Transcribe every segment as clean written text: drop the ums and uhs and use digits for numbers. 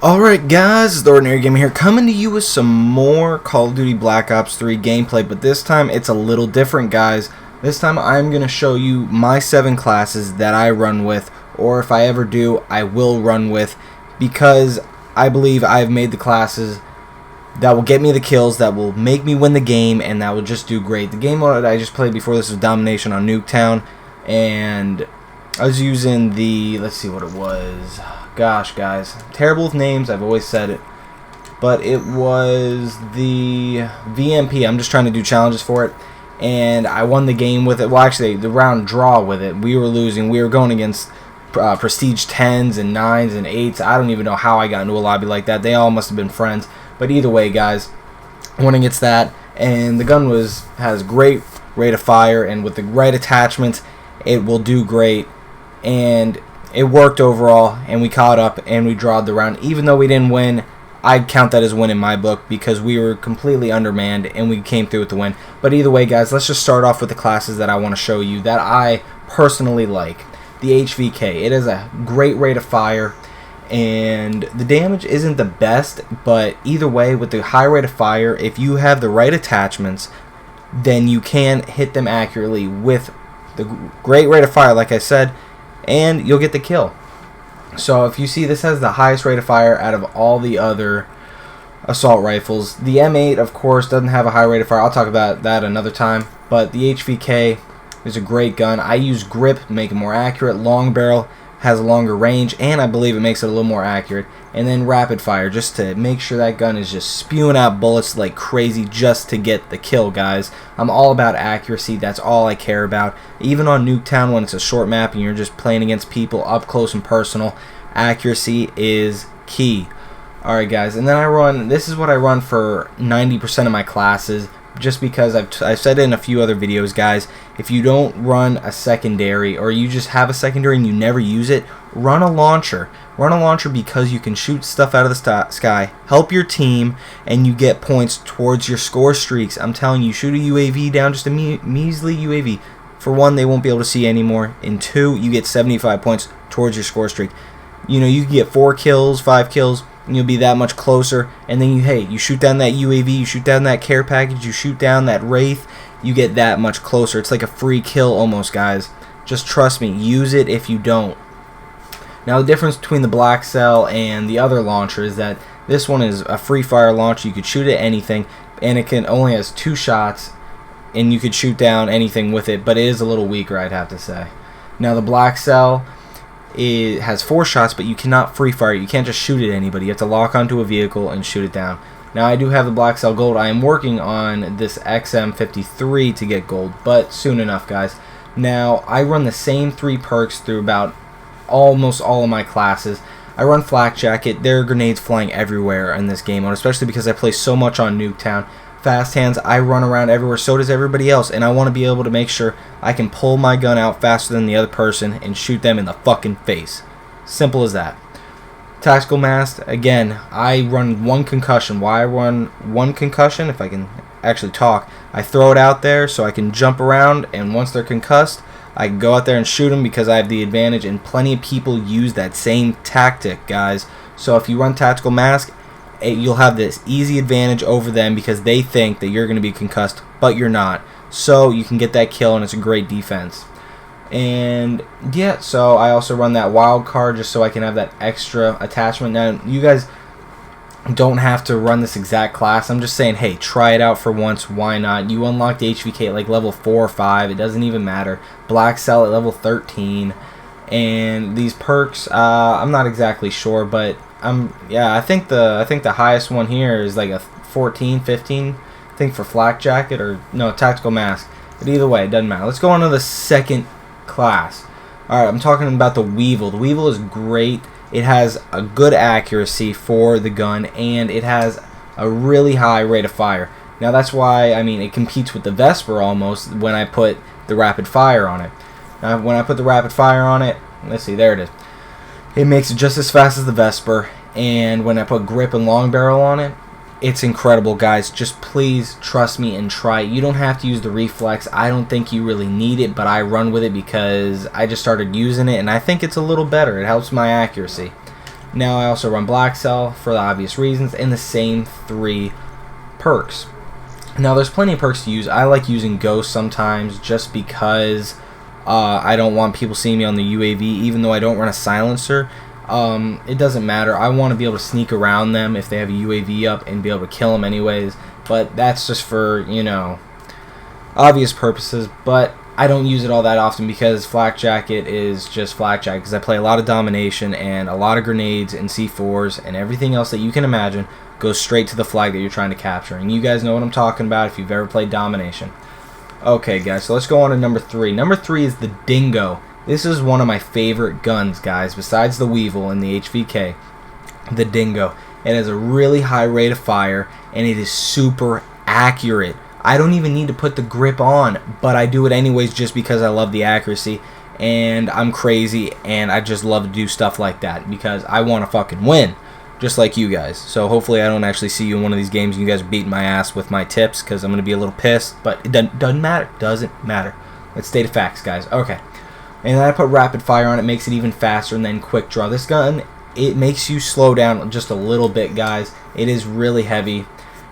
Alright guys, it's the Ordinary Gamer here, coming to you with some more Call of Duty Black Ops 3 gameplay, but this time it's a little different, guys. This time I'm going to show you my 7 classes that I run with, or if I ever do, I will run with, because I believe I've made the classes that will get me the kills, that will make me win the game, and that will just do great. The game mode I just played before this was Domination on Nuketown, and I was using the, let's see what it was. Gosh, guys, terrible with names, I've always said it. But it was the VMP. I'm just trying to do challenges for it. And I won the game with it. Well, actually, the round draw with it. We were losing. We were going against Prestige 10s and 9s and 8s. I don't even know how I got into a lobby like that. They all must have been friends. But either way, guys, won against that. And the gun has great rate of fire. And with the right attachments, it will do great. And it worked overall, and we caught up and we drawed the round. Even though we didn't win, I'd count that as win in my book because we were completely undermanned and we came through with the win. But either way, guys, let's just start off with the classes that I want to show you that I personally like. The HVK. It has a great rate of fire, and the damage isn't the best, but either way, with the high rate of fire, if you have the right attachments, then you can hit them accurately with the great rate of fire, like I said, and you'll get the kill. So if you see, this has the highest rate of fire out of all the other assault rifles. The M8, of course, doesn't have a high rate of fire. I'll talk about that another time. But the HVK is a great gun. I use grip to make it more accurate. Long barrel has a longer range, and I believe it makes it a little more accurate. And then rapid fire, just to make sure that gun is just spewing out bullets like crazy just to get the kill, guys. I'm all about accuracy. That's all I care about. Even on Nuketown, when it's a short map and you're just playing against people up close and personal, accuracy is key. Alright, guys, and then this is what I run for 90% of my classes, just because I've said it in a few other videos, guys. If you don't run a secondary, or you just have a secondary and you never use it, run a launcher. Run a launcher because you can shoot stuff out of the sky, help your team, and you get points towards your score streaks. I'm telling you, shoot a UAV down, just a measly UAV. For one, they won't be able to see anymore. And two, you get 75 points towards your score streak. You know, you can get 4 kills, 5 kills, and you'll be that much closer. And then you shoot down that UAV, you shoot down that care package, you shoot down that Wraith, you get that much closer. It's like a free kill almost, guys. Just trust me, use it if you don't. Now, the difference between the Black Cell and the other launcher is that this one is a free fire launcher. You could shoot at anything, and it only has 2 shots, and you could shoot down anything with it, but it is a little weaker, I'd have to say. Now, the Black Cell, it has 4 shots, but you cannot free fire. You can't just shoot at anybody. You have to lock onto a vehicle and shoot it down. Now, I do have the Black Cell Gold. I am working on this XM53 to get gold, but soon enough, guys. Now, I run the same 3 perks through about almost all of my classes. I run Flak Jacket. There are grenades flying everywhere in this game mode, especially because I play so much on Nuketown. Fast Hands, I run around everywhere, so does everybody else, and I want to be able to make sure I can pull my gun out faster than the other person and shoot them in the fucking face. Simple as that. Tactical Mask, again, I run 1 concussion. Why I run 1 concussion, if I can actually talk, I throw it out there so I can jump around, and once they're concussed, I can go out there and shoot them because I have the advantage, and plenty of people use that same tactic, guys. So if you run Tactical Mask, you'll have this easy advantage over them because they think that you're going to be concussed, but you're not. So you can get that kill, and it's a great defense. And yeah, so I also run that wild card just so I can have that extra attachment. Now, you guys don't have to run this exact class. I'm just saying, hey, try it out for once. Why not? You unlock the HVK at like level 4 or 5. It doesn't even matter. Black Cell at level 13. And these perks, I'm not exactly sure, but I think the highest one here is like a 14, 15. I think for Flak Jacket, or no, Tactical Mask. But either way, it doesn't matter. Let's go on to the second class. Alright, I'm talking about the Weevil. The Weevil is great. It has a good accuracy for the gun, and it has a really high rate of fire. Now that's why, I mean, it competes with the Vesper almost when I put the rapid fire on it. Now when I put the rapid fire on it, let's see, there it is. It makes it just as fast as the Vesper, and when I put grip and long barrel on it, it's incredible, guys. Just please trust me and try it. You don't have to use the reflex. I don't think you really need it, but I run with it because I just started using it, and I think it's a little better. It helps my accuracy. Now I also run Black Cell for the obvious reasons, and the same 3 perks. Now there's plenty of perks to use. I like using Ghost sometimes just because I don't want people seeing me on the UAV, even though I don't run a silencer. It doesn't matter. I want to be able to sneak around them if they have a UAV up and be able to kill them anyways. But that's just for, you know, obvious purposes. But I don't use it all that often because Flak Jacket is just Flak Jacket, because I play a lot of domination and a lot of grenades and C4s and everything else that you can imagine goes straight to the flag that you're trying to capture. And you guys know what I'm talking about if you've ever played domination. Okay, guys, so let's go on to number 3. Number 3 is the Dingo. This is one of my favorite guns, guys, besides the Weevil and the HVK. The Dingo. It has a really high rate of fire, and it is super accurate. I don't even need to put the grip on, but I do it anyways just because I love the accuracy, and I'm crazy, and I just love to do stuff like that because I want to fucking win, just like you guys. So hopefully I don't actually see you in one of these games and you guys are beating my ass with my tips, because I'm going to be a little pissed, but it doesn't matter. Doesn't matter. Let's state the facts, guys. Okay. And then I put rapid fire on it, makes it even faster, and then quick draw. This gun, it makes you slow down just a little bit, guys. It is really heavy,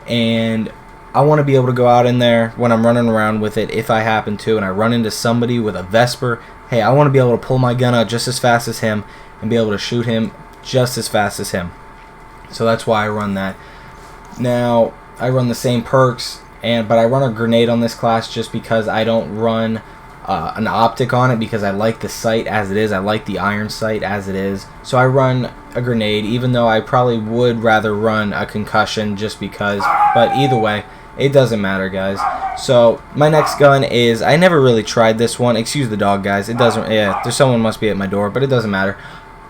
and I want to be able to go out in there when I'm running around with it, if I happen to, and I run into somebody with a Vesper. Hey, I want to be able to pull my gun out just as fast as him and be able to shoot him just as fast as him. So that's why I run that. Now, I run the same perks, but I run a grenade on this class just because I don't run an optic on it, because I like the sight as it is. I like the iron sight as it is. So I run a grenade, even though I probably would rather run a concussion just because. But either way, it doesn't matter, guys. So my next gun is, I never really tried this one. Excuse the dog, guys. It doesn't, yeah, there's someone must be at my door, but it doesn't matter.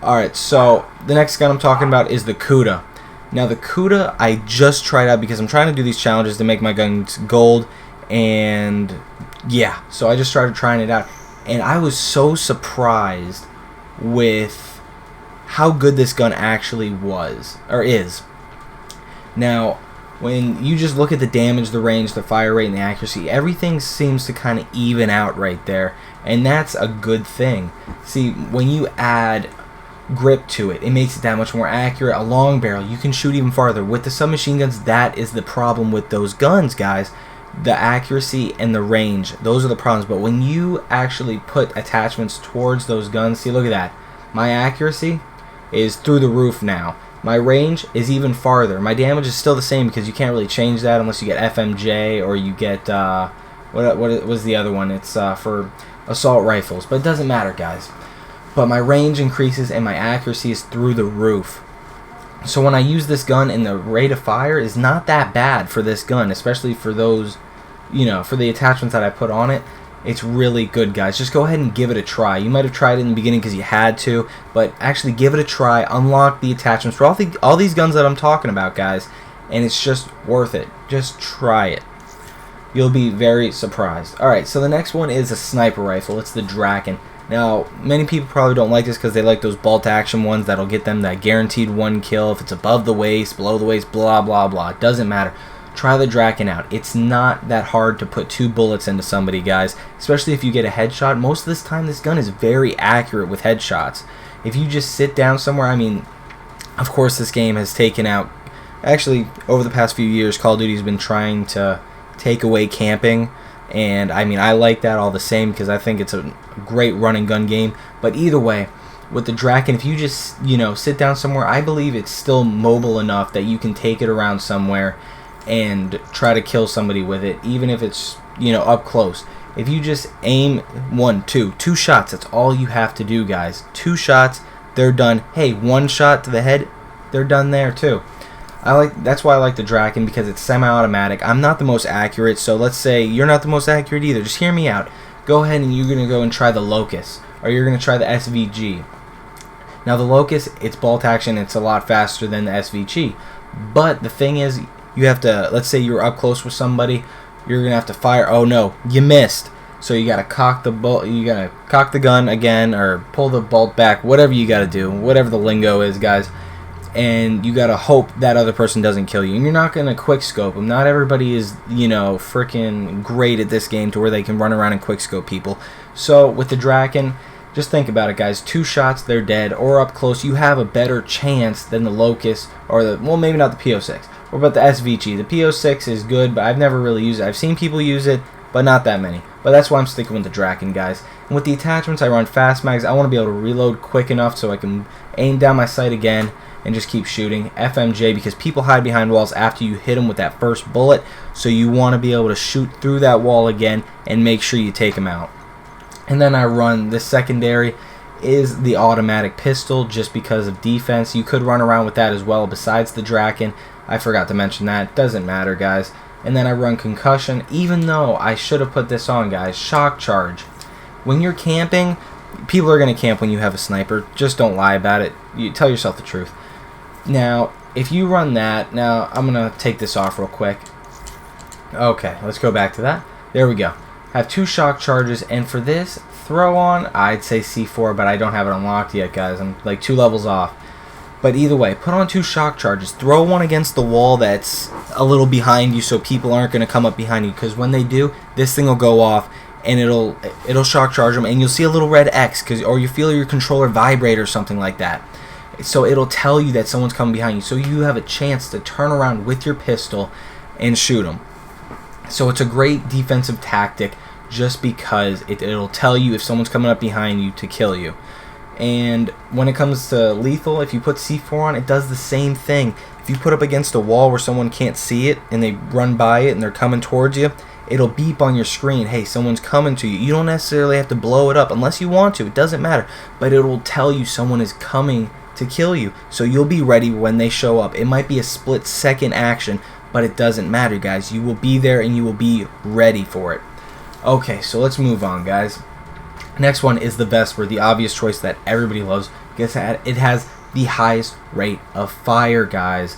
Alright, so the next gun I'm talking about is the COD. Now the COD I just tried out because I'm trying to do these challenges to make my guns gold, and yeah, so I just started trying it out, and I was so surprised with how good this gun actually was, or is. Now, when you just look at the damage, the range, the fire rate, and the accuracy, everything seems to kind of even out right there, and that's a good thing. See, when you add grip to it, it makes it that much more accurate. A long barrel, you can shoot even farther. With the submachine guns, that is the problem with those guns, guys. The accuracy and the range, those are the problems. But when you actually put attachments towards those guns, see, look at that. My accuracy is through the roof now. My range is even farther. My damage is still the same because you can't really change that unless you get FMJ or you get what was the other one? It's for assault rifles, but it doesn't matter, guys. But my range increases and my accuracy is through the roof. So when I use this gun, and the rate of fire is not that bad for this gun, especially for those, you know, for the attachments that I put on it. It's really good, guys. Just go ahead and give it a try. You might have tried it in the beginning because you had to, but actually give it a try. Unlock the attachments for all these guns that I'm talking about, guys, and it's just worth it. Just try it. You'll be very surprised. Alright, so the next one is a sniper rifle. It's the Draken. Now, many people probably don't like this because they like those bolt action ones that'll get them that guaranteed 1 kill if it's above the waist, below the waist, blah, blah, blah. It doesn't matter. Try the Draken out. It's not that hard to put 2 bullets into somebody, guys, especially if you get a headshot. Most of this time, this gun is very accurate with headshots. If you just sit down somewhere, I mean, of course, this game has taken out, actually, over the past few years, Call of Duty has been trying to take away camping. And I mean, I like that all the same because I think it's a great run and gun game. But either way, with the Draken, if you just, you know, sit down somewhere, I believe it's still mobile enough that you can take it around somewhere and try to kill somebody with it, even if it's, you know, up close. If you just aim 2 shots, that's all you have to do, guys. 2 shots, they're done. Hey, 1 shot to the head, they're done there too. That's why I like the Draken, because it's semi-automatic. I'm not the most accurate, so let's say you're not the most accurate either. Just hear me out. Go ahead and you're going to go and try the Locust, or you're going to try the SVG. Now the Locust, it's bolt action, it's a lot faster than the SVG. But the thing is, you have to, let's say you're up close with somebody, you're going to have to fire. Oh no, you missed. So you got to cock the bolt, you got to cock the gun again, or pull the bolt back, whatever you got to do, whatever the lingo is, guys. And you gotta hope that other person doesn't kill you. And you're not gonna quick scope them. Not everybody is, you know, freaking great at this game to where they can run around and quick scope people. So with the Draken, Just think about it, guys. 2 shots, they're dead. Or up close, you have a better chance than the Locust or the, well, maybe not the PO6. What about the SVG? The PO6 is good, but I've never really used it. I've seen people use it, but not that many. But that's why I'm sticking with the Draken, guys. And with the attachments, I run fast mags. I want to be able to reload quick enough so I can aim down my sight again and just keep shooting. FMJ, because people hide behind walls after you hit them with that first bullet, so you want to be able to shoot through that wall again and make sure you take them out. And then I run the secondary is the automatic pistol, just because of defense. You could run around with that as well besides the Draken. I forgot to mention that. Doesn't matter, guys. And then I run concussion, even though I should have put this on, guys. Shock charge. When you're camping, people are going to camp when you have a sniper. Just don't lie about it. You tell yourself the truth. Now, if you run that, now I'm going to take this off real quick. Okay, let's go back to that. There we go. Have 2 shock charges, and for this throw on, I'd say C4, but I don't have it unlocked yet, guys. I'm like 2 levels off. But either way, put on 2 shock charges. Throw one against the wall that's a little behind you, so people aren't going to come up behind you, because when they do, this thing will go off and it'll shock charge them, and you'll see a little red X, or you feel your controller vibrate or something like that. So it'll tell you that someone's coming behind you, so you have a chance to turn around with your pistol and shoot them. So it's a great defensive tactic, just because it'll tell you if someone's coming up behind you to kill you. And when it comes to lethal, if you put C4 on, it does the same thing. If you put up against a wall where someone can't see it and they run by it and they're coming towards you, it'll beep on your screen, hey, someone's coming to you. You don't necessarily have to blow it up unless you want to. It doesn't matter. But it'll tell you someone is coming to kill you. So you'll be ready when they show up. It might be a split-second action, but it doesn't matter, guys. You will be there and you will be ready for it. Okay, so let's move on, guys. Next one is the Vesper, the obvious choice that everybody loves, because it has the highest rate of fire, guys.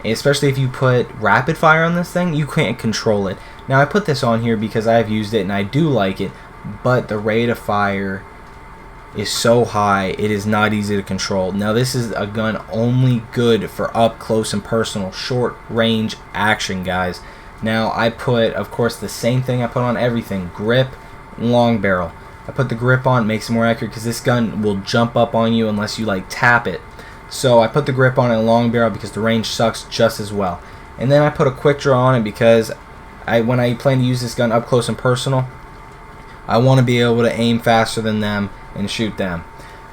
Especially if you put rapid fire on this thing, you can't control it. Now, I put this on here because I've used it and I do like it, but the rate of fire is so high, it is not easy to control. Now, this is a gun only good for up close and personal, short range action, guys. Now, I put, of course, the same thing I put on everything, grip, long barrel. I put the grip on, makes it more accurate, because this gun will jump up on you unless you like tap it. So I put the grip on a long barrel because the range sucks just as well. And then I put a quick draw on it because when I plan to use this gun up close and personal, I want to be able to aim faster than them and shoot them.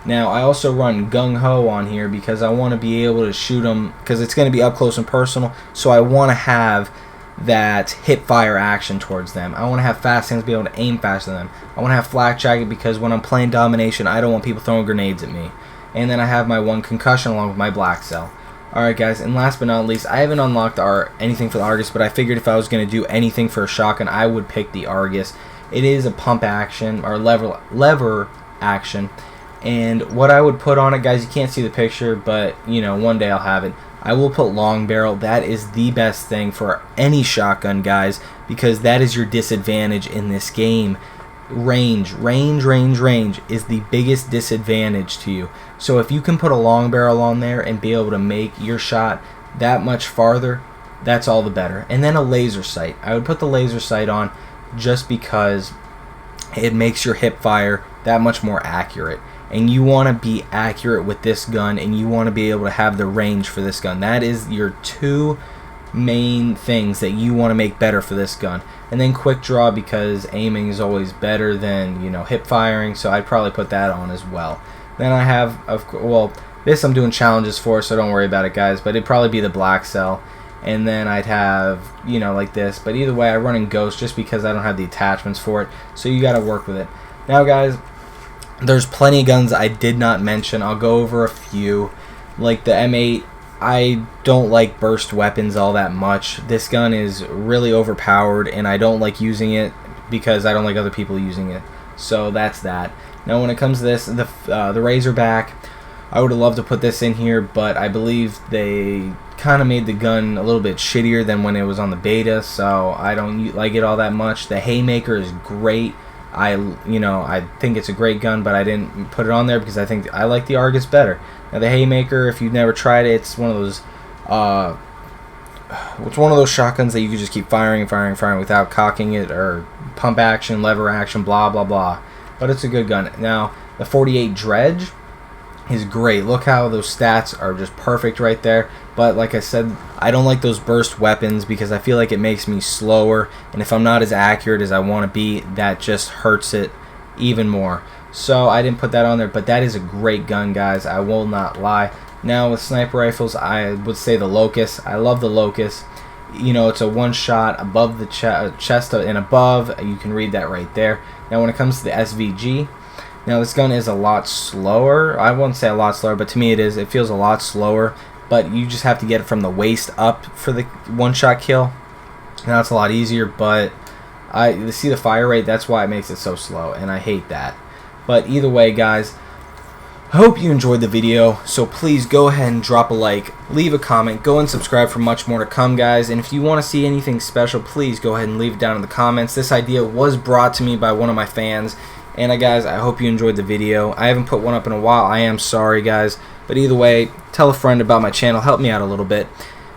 Now, I also run gung-ho on here because I want to be able to shoot them, because it's going to be up close and personal, so I want to have that hip fire action towards them. I want to have fast hands, be able to aim faster than them. I want to have flak jacket because when I'm playing domination, I don't want people throwing grenades at me. And then I have my 1 concussion along with my black cell. Alright, guys, and last but not least, I haven't unlocked anything for the Argus, but I figured if I was going to do anything for a shotgun, I would pick the Argus. It is a pump action, or lever action. And what I would put on it, guys, you can't see the picture, but, you know, one day I'll have it. I will put long barrel. That is the best thing for any shotgun, guys, because that is your disadvantage in this game. Range is the biggest disadvantage to you. So if you can put a long barrel on there and be able to make your shot that much farther, that's all the better. And then a laser sight. I would put the laser sight on just because it makes your hip fire that much more accurate. And you want to be accurate with this gun, and you want to be able to have the range for this gun. That is your 2 main things that you want to make better for this gun. And then quick draw, because aiming is always better than, you know, hip firing, so I'd probably put that on as well. Then I have, well, this I'm doing challenges for, so don't worry about it, guys, but it'd probably be the black cell. And then I'd have, you know, like this, but either way I run in Ghost just because I don't have the attachments for it, so you got to work with it. Now, guys, there's plenty of guns I did not mention. I'll go over a few, like the M8. I don't like burst weapons all that much. This gun is really overpowered, and I don't like using it because I don't like other people using it. So that's that. Now, when it comes to this, the Razorback, I would have loved to put this in here, but I believe they kind of made the gun a little bit shittier than when it was on the beta, so I don't like it all that much. The Haymaker is great. I think it's a great gun, but I didn't put it on there because I like the Argus better. Now, the Haymaker, if you've never tried it, it's one of those shotguns that you can just keep firing without cocking it, or pump action, lever action, blah blah blah. But it's a good gun. Now, The 48 Dredge is great. Look how those stats are just perfect right there. But like I said, I don't like those burst weapons because I feel like it makes me slower, and if I'm not as accurate as I want to be, that just hurts it even more. So I didn't put that on there, but that is a great gun, guys. I will not lie. Now with sniper rifles, I would say the Locust. I love the Locust. You know, it's a one shot above the chest and above. You can read that right there. Now when it comes to the SVG, now this gun is a lot slower. I wouldn't say a lot slower, but to me it is. It feels a lot slower, but you just have to get it from the waist up for the one-shot kill. Now that's a lot easier, but I see the fire rate. That's why it makes it so slow, and I hate that. But either way, guys, I hope you enjoyed the video, so please go ahead and drop a like, leave a comment, go and subscribe for much more to come, guys. And if you want to see anything special, please go ahead and leave it down in the comments. This idea was brought to me by one of my fans. And guys, I hope you enjoyed the video. I haven't put one up in a while. I am sorry, guys. But either way, tell a friend about my channel. Help me out a little bit.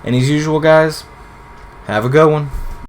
And as usual, guys, have a good one.